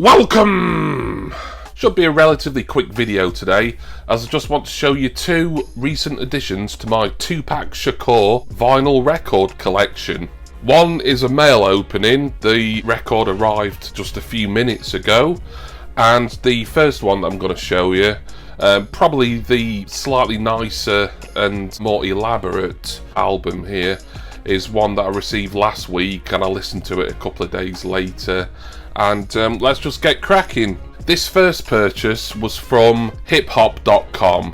Welcome! Should be a relatively quick video today, as I just want to show you two recent additions to my 2-pack Shakur vinyl record collection. One is a mail opening. The record arrived just a few minutes ago, and the first one that I'm going to show you, probably the slightly nicer and more elaborate album here, is one that I received last week, and I listened to it a couple of days later. And let's just get cracking. This first purchase was from hiphop.com,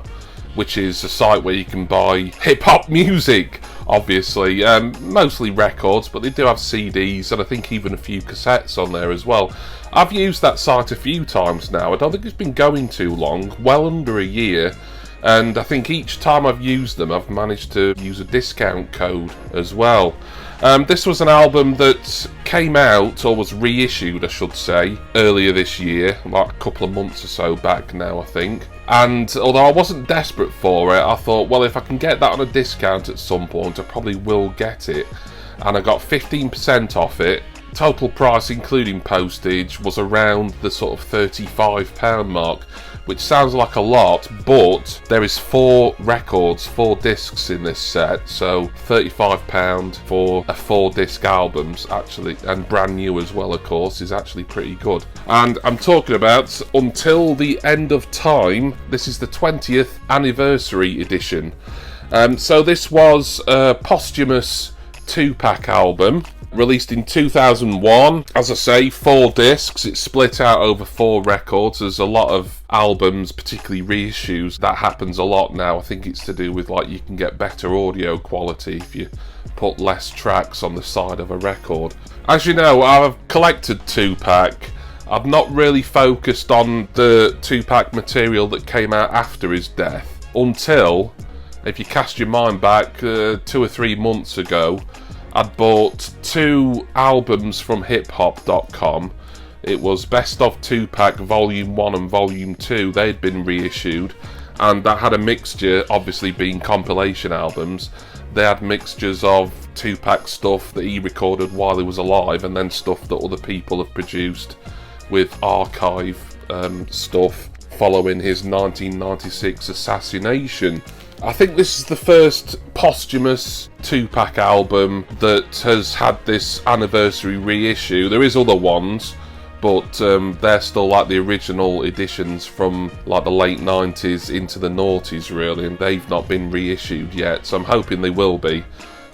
which is a site where you can buy hip-hop music, obviously. Mostly records, but they do have CDs and I think even a few cassettes on there as well. I've used that site a few times now. I don't think it's been going too long, well under a year. And I think each time I've used them, I've managed to use a discount code as well. This was an album that came out, or was reissued I should say, earlier this year, like a couple of months or so back now I think. And although I wasn't desperate for it, I thought, well, if I can get that on a discount at some point, I probably will get it. And I got 15% off it. Total price including postage was around the sort of £35 mark, which sounds like a lot, but there is 4 records, 4 discs in this set, so £35 for a 4-disc album, actually, and brand new as well, of course, is actually pretty good. And I'm talking about Until the End of Time. This is the 20th anniversary edition. So this was a posthumous 2-pack album, released in 2001. As I say, 4 discs. It's split out over 4 records. There's a lot of albums, particularly reissues, that happens a lot now. I think it's to do with, like, you can get better audio quality if you put less tracks on the side of a record. As you know, I've collected 2-pack. I've not really focused on the 2-pack material that came out after his death until, if you cast your mind back 2 or 3 months ago, I'd bought 2 albums from hiphop.com. It was Best of 2-pack Volume 1 and Volume 2. They'd been reissued, and that had a mixture, obviously being compilation albums. They had mixtures of 2-pack stuff that he recorded while he was alive, and then stuff that other people have produced with archive stuff following his 1996 assassination. I think this is the first posthumous 2-pack album that has had this anniversary reissue. There is other ones, but they're still like the original editions from like the late 90s into the noughties really, and they've not been reissued yet, so I'm hoping they will be,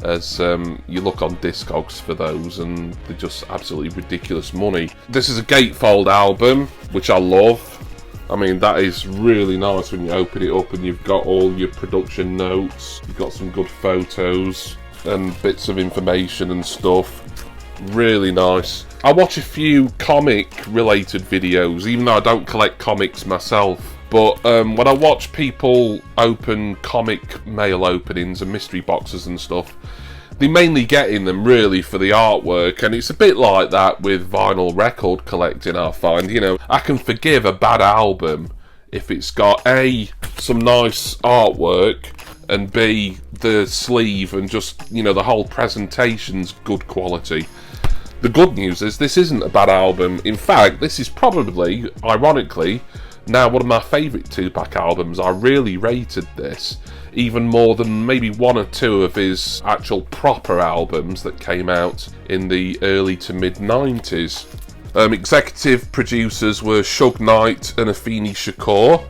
as you look on Discogs for those and they're just absolutely ridiculous money. This is a gatefold album, which I love. I mean, that is really nice when you open it up and you've got all your production notes, you've got some good photos and bits of information and stuff. Really nice. I watch a few comic related videos, even though I don't collect comics myself, but when I watch people open comic mail openings and mystery boxes and stuff, they mainly get in them really for the artwork, and it's a bit like that with vinyl record collecting, I find. You know, I can forgive a bad album if it's got A, some nice artwork, and B, the sleeve and just, you know, the whole presentation's good quality. The good news is this isn't a bad album. In fact, this is probably, ironically, now one of my favourite 2-pack albums. I really rated this, even more than maybe 1 or 2 of his actual proper albums that came out in the early to mid 90s. Executive producers were Suge Knight and Afeni Shakur.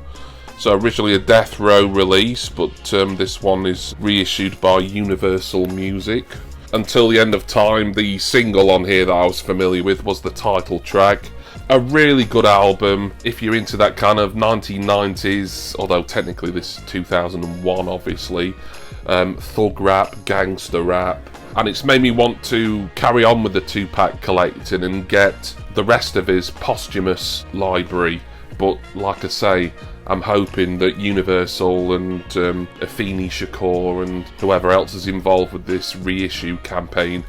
So originally a Death Row release, but this one is reissued by Universal Music. Until the End of Time, the single on here that I was familiar with, was the title track. A really good album if you're into that kind of 1990s, although technically this is 2001 obviously, thug rap, gangster rap. And it's made me want to carry on with the 2-pack collecting and get the rest of his posthumous library. But like I say, I'm hoping that Universal and Afeni Shakur and whoever else is involved with this reissue campaign,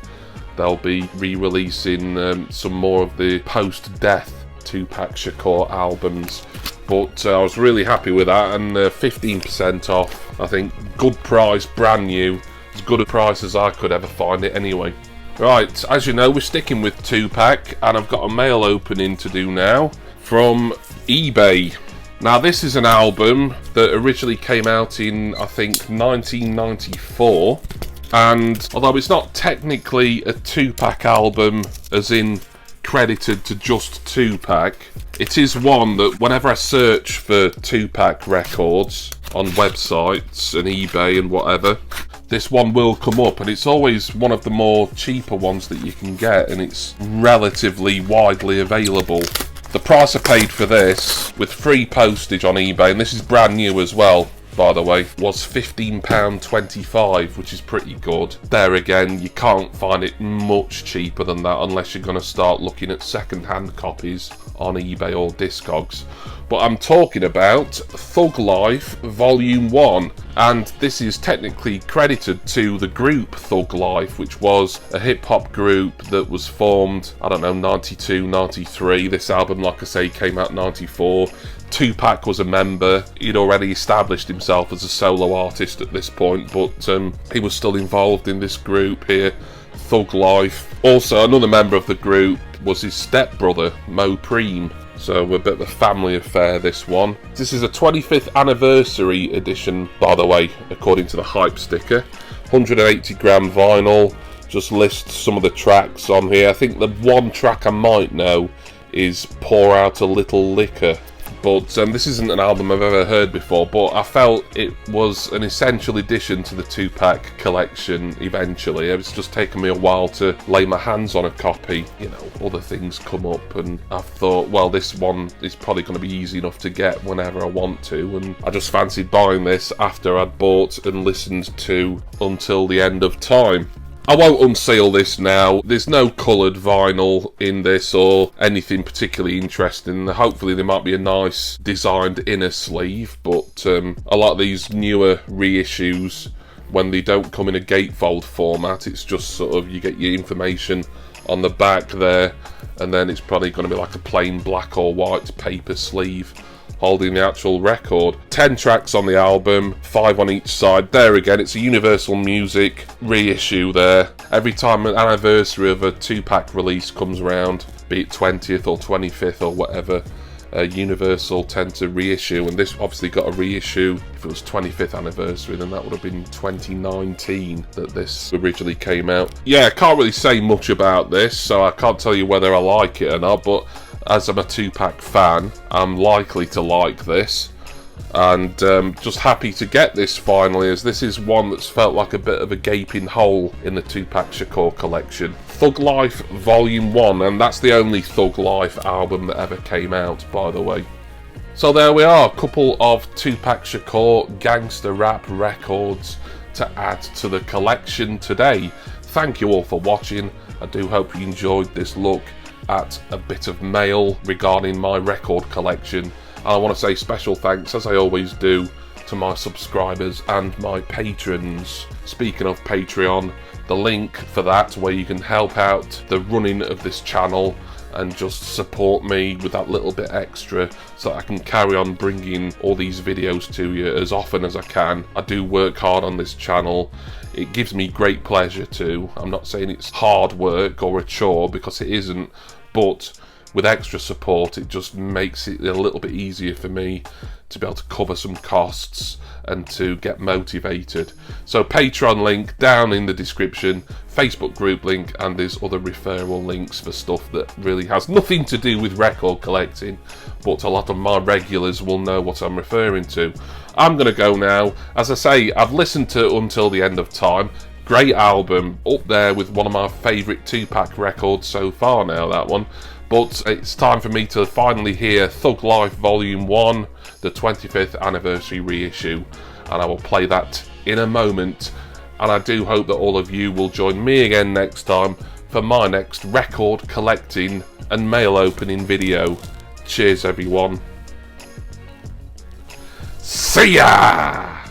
they'll be re-releasing some more of the post-death 2-pack Shakur albums. But I was really happy with that, and 15% off. I think good price, brand new, as good a price as I could ever find it anyway. Right, as you know, we're sticking with 2-pack, and I've got a mail opening to do now from eBay. Now, this is an album that originally came out in, I think, 1994, and although it's not technically a 2-pack album, as in credited to just 2-pack, it is one that whenever I search for 2-pack records on websites and eBay and whatever, this one will come up, and it's always one of the more cheaper ones that you can get, and it's relatively widely available. The price I paid for this, with free postage on eBay, and this is brand new as well, by the way, was £15.25, which is pretty good. There again, you can't find it much cheaper than that unless you're going to start looking at second-hand copies on eBay or Discogs. But I'm talking about Thug Life Volume 1, and this is technically credited to the group Thug Life, which was a hip-hop group that was formed, I don't know, 92, 93. This album, like I say, came out 94. 2-pack was a member. He'd already established himself as a solo artist at this point, but he was still involved in this group here, Thug Life. Also, another member of the group was his stepbrother, Mo Preem. So a bit of a family affair, this one. This is a 25th anniversary edition, by the way, according to the hype sticker. 180 gram vinyl. Just lists some of the tracks on here. I think the one track I might know is Pour Out a Little Liquor. But this isn't an album I've ever heard before, but I felt it was an essential addition to the 2-pack collection eventually. It's just taken me a while to lay my hands on a copy. You know, other things come up, and I thought, well, this one is probably going to be easy enough to get whenever I want to, and I just fancied buying this after I'd bought and listened to Until the End of Time. I won't unseal this now. There's no coloured vinyl in this or anything particularly interesting. Hopefully there might be a nice designed inner sleeve, but a lot of these newer reissues, when they don't come in a gatefold format, it's just sort of, you get your information on the back there, and then it's probably going to be like a plain black or white paper sleeve holding the actual record. 10 tracks on the album, 5 on each side. There again, it's a Universal Music reissue there. Every time an anniversary of a 2-pack release comes around, be it 20th or 25th or whatever, Universal tend to reissue, and this obviously got a reissue. If it was 25th anniversary, then that would have been 2019 that this originally came out. Yeah, I can't really say much about this, so I can't tell you whether I like it or not, but as I'm a 2-pack fan, I'm likely to like this, and just happy to get this finally, as this is one that's felt like a bit of a gaping hole in the 2-pack Shakur collection. Thug Life Volume 1, and that's the only Thug Life album that ever came out, by the way. So there we are, a couple of 2-pack Shakur gangster rap records to add to the collection today. Thank you all for watching. I do hope you enjoyed this look at a bit of mail regarding my record collection. And I want to say special thanks, as I always do, to my subscribers and my patrons. Speaking of Patreon, the link for that, where you can help out the running of this channel and just support me with that little bit extra so that I can carry on bringing all these videos to you as often as I can. I do work hard on this channel. It gives me great pleasure to. I'm not saying it's hard work or a chore, because it isn't, but with extra support it just makes it a little bit easier for me to be able to cover some costs and to get motivated. So Patreon link down in the description, Facebook group link, and there's other referral links for stuff that really has nothing to do with record collecting, but a lot of my regulars will know what I'm referring to. I'm gonna go now. As I say, I've listened to Until the End of Time. Great album, up there with one of my favourite 2-pack records so far now, that one. But it's time for me to finally hear Thug Life Volume 1, the 25th anniversary reissue, and I will play that in a moment. And I do hope that all of you will join me again next time for my next record collecting and mail opening video. Cheers everyone. See ya!